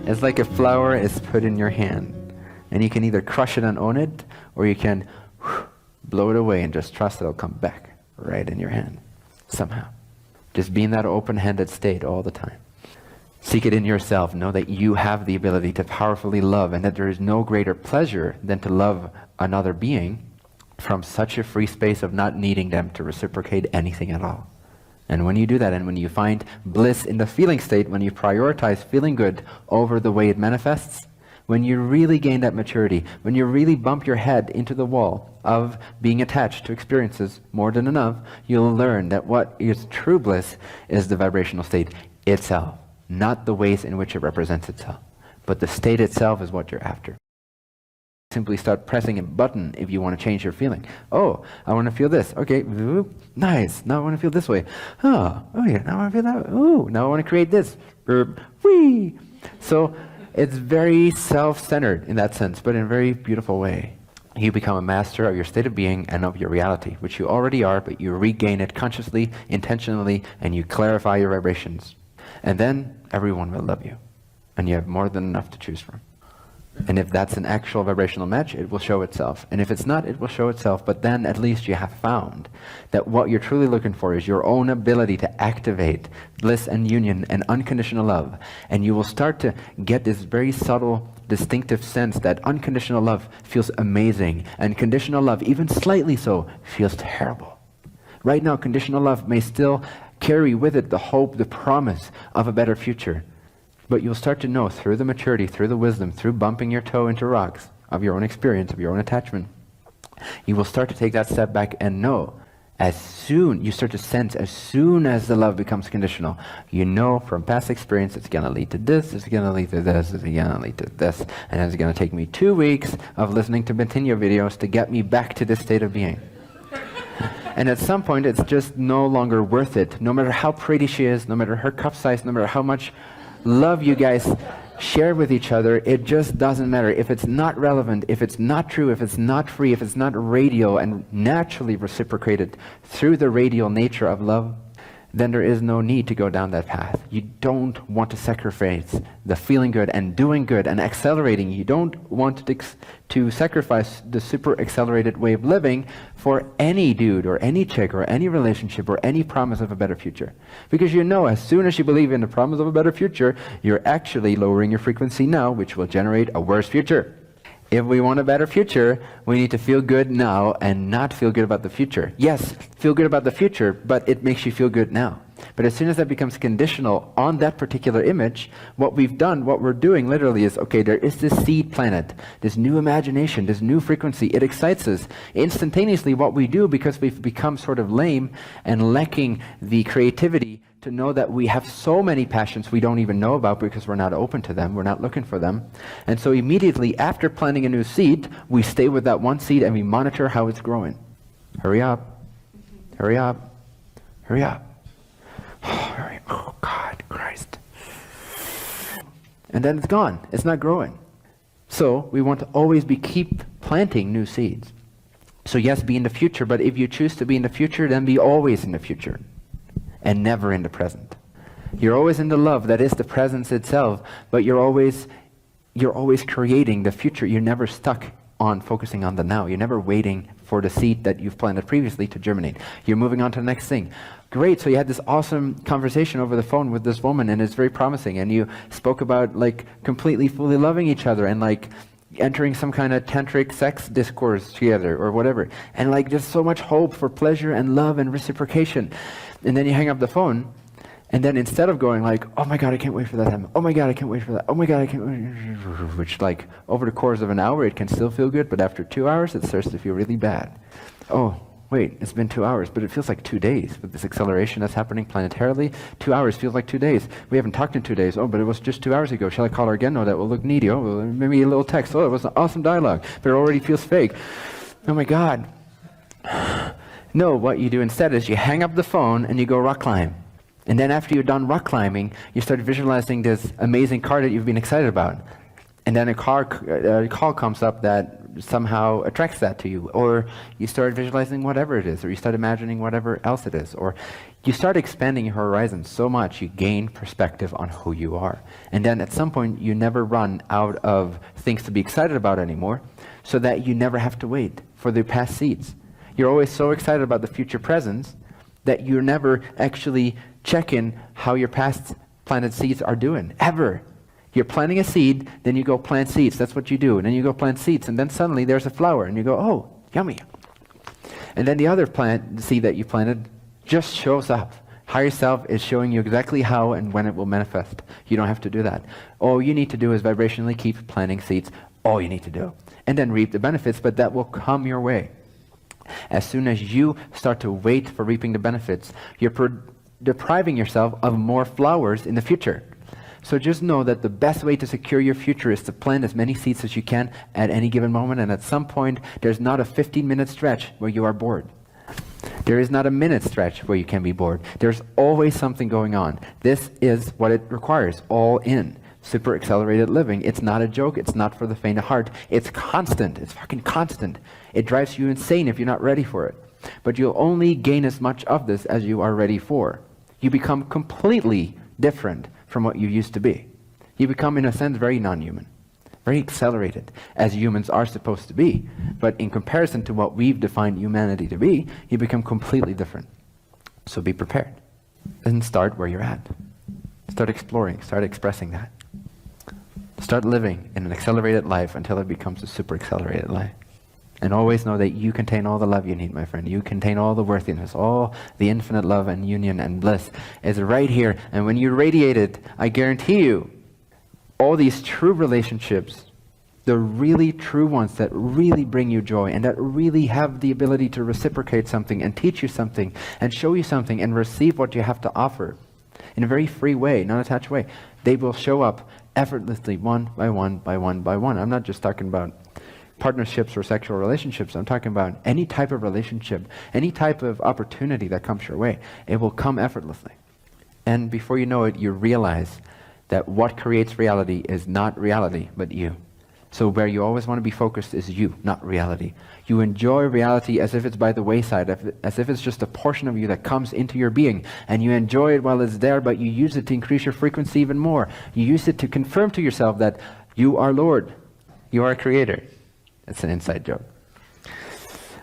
It's like a flower is put in your hand. And you can either crush it and own it, or you can blow it away and just trust that it'll come back right in your hand somehow. Just be in that open-handed state all the time. Seek it in yourself. Know that you have the ability to powerfully love, and that there is no greater pleasure than to love another being from such a free space of not needing them to reciprocate anything at all. And when you do that, and when you find bliss in the feeling state, when you prioritize feeling good over the way it manifests, when you really gain that maturity, when you really bump your head into the wall of being attached to experiences more than enough, you'll learn that what is true bliss is the vibrational state itself, not the ways in which it represents itself. But the state itself is what you're after. Simply start pressing a button if you want to change your feeling. Oh, I want to feel this. Okay, nice. Now I want to feel this way. Oh yeah, now I want to feel that. Oh, now I want to create this. Whee! So it's very self-centered in that sense, but in a very beautiful way. You become a master of your state of being and of your reality, which you already are, but you regain it consciously, intentionally, and you clarify your vibrations. And then everyone will love you. And you have more than enough to choose from. And if that's an actual vibrational match, it will show itself. And if it's not, it will show itself. But then at least you have found that what you're truly looking for is your own ability to activate bliss and union and unconditional love. And you will start to get this very subtle, distinctive sense that unconditional love feels amazing. And conditional love, even slightly so, feels terrible. Right now, conditional love may still carry with it the hope, the promise of a better future. But you'll start to know through the maturity, through the wisdom, through bumping your toe into rocks of your own experience, of your own attachment, you will start to take that step back and know, you start to sense as soon as the love becomes conditional, you know from past experience it's going to lead to this, it's going to lead to this, it's going to lead to this, and it's going to take me 2 weeks of listening to BENTINHO videos to get me back to this state of being. And at some point it's just no longer worth it, no matter how pretty she is, no matter her cup size, no matter how much love you guys share with each other, it just doesn't matter. If it's not relevant, if it's not true, if it's not free, if it's not radial and naturally reciprocated through the radial nature of love, then there is no need to go down that path. You don't want to sacrifice the feeling good and doing good and accelerating. You don't want to sacrifice the super accelerated way of living for any dude or any chick or any relationship or any promise of a better future. Because you know as soon as you believe in the promise of a better future, you're actually lowering your frequency now, which will generate a worse future. If we want a better future, we need to feel good now and not feel good about the future. Yes, feel good about the future, but it makes you feel good now. But as soon as that becomes conditional on that particular image, what we've done, what we're doing literally is, okay, there is this seed planet, this new imagination, this new frequency. It excites us. Instantaneously, what we do, because we've become sort of lame and lacking the creativity to know that we have so many passions we don't even know about because we're not open to them, we're not looking for them. And so immediately after planting a new seed, we stay with that one seed and we monitor how it's growing. Hurry up, hurry up, hurry up. Oh, hurry up. Oh, God, Christ. And then it's gone, it's not growing. So we want to always keep planting new seeds. So yes, be in the future, but if you choose to be in the future, then be always in the future. And never in the present. You're always in the love that is the presence itself, but you're always creating the future. You're never stuck on focusing on the now. You're never waiting for the seed that you've planted previously to germinate. You're moving on to the next thing. Great, so you had this awesome conversation over the phone with this woman and it's very promising, and you spoke about like completely fully loving each other and like entering some kind of tantric sex discourse together or whatever, and like just so much hope for pleasure and love and reciprocation. And then you hang up the phone, and then instead of going like, oh my God, I can't wait for that time, oh my God, I can't wait for that, oh my God, I can't wait, which like over the course of an hour it can still feel good, but after 2 hours it starts to feel really bad. Oh wait, it's been 2 hours, but it feels like 2 days with this acceleration that's happening planetarily. 2 hours feels like 2 days. We haven't talked in 2 days. Oh, but it was just 2 hours ago. Shall I call her again? No, that will look needy. Oh, maybe a little text. Oh, it was an awesome dialogue, but it already feels fake. Oh my God. No, what you do instead is you hang up the phone and you go rock climb. And then after you're done rock climbing, you start visualizing this amazing car that you've been excited about. And then a call comes up that somehow attracts that to you, or you start visualizing whatever it is, or you start imagining whatever else it is, or you start expanding your horizons so much you gain perspective on who you are. And then at some point you never run out of things to be excited about anymore, so that you never have to wait for the past seeds. You're always so excited about the future presents that you're never actually checking how your past planted seeds are doing, ever. You're planting a seed, then you go plant seeds. That's what you do. And then you go plant seeds, and then suddenly there's a flower, and you go, oh, yummy. And then the other seed that you planted just shows up. Higher self is showing you exactly how and when it will manifest. You don't have to do that. All you need to do is vibrationally keep planting seeds. All you need to do. And then reap the benefits, but that will come your way. As soon as you start to wait for reaping the benefits, you're depriving yourself of more flowers in the future. So just know that the best way to secure your future is to plant as many seeds as you can at any given moment, and at some point there's not a 15-minute stretch where you are bored. There is not a minute stretch where you can be bored. There's always something going on. This is what it requires, all in. Super accelerated living. It's not a joke. It's not for the faint of heart. It's constant. It's fucking constant. It drives you insane if you're not ready for it. But you'll only gain as much of this as you are ready for. You become completely different from what you used to be. You become, in a sense, very non-human. Very accelerated, as humans are supposed to be. But in comparison to what we've defined humanity to be, you become completely different. So be prepared. And start where you're at. Start exploring. Start expressing that. Start living in an accelerated life until it becomes a super accelerated life. And always know that you contain all the love you need, my friend. You contain all the worthiness, all the infinite love and union and bliss is right here. And when you radiate it, I guarantee you, all these true relationships, the really true ones that really bring you joy and that really have the ability to reciprocate something and teach you something and show you something and receive what you have to offer in a very free way, non-attached way, they will show up effortlessly, one by one by one by one. I'm not just talking about partnerships or sexual relationships. I'm talking about any type of relationship, any type of opportunity that comes your way. It will come effortlessly. And before you know it, you realize that what creates reality is not reality, but you. So where you always want to be focused is you, not reality. You enjoy reality as if it's by the wayside, as if it's just a portion of you that comes into your being, and you enjoy it while it's there, but you use it to increase your frequency even more. You use it to confirm to yourself that you are Lord, you are Creator. It's an inside joke.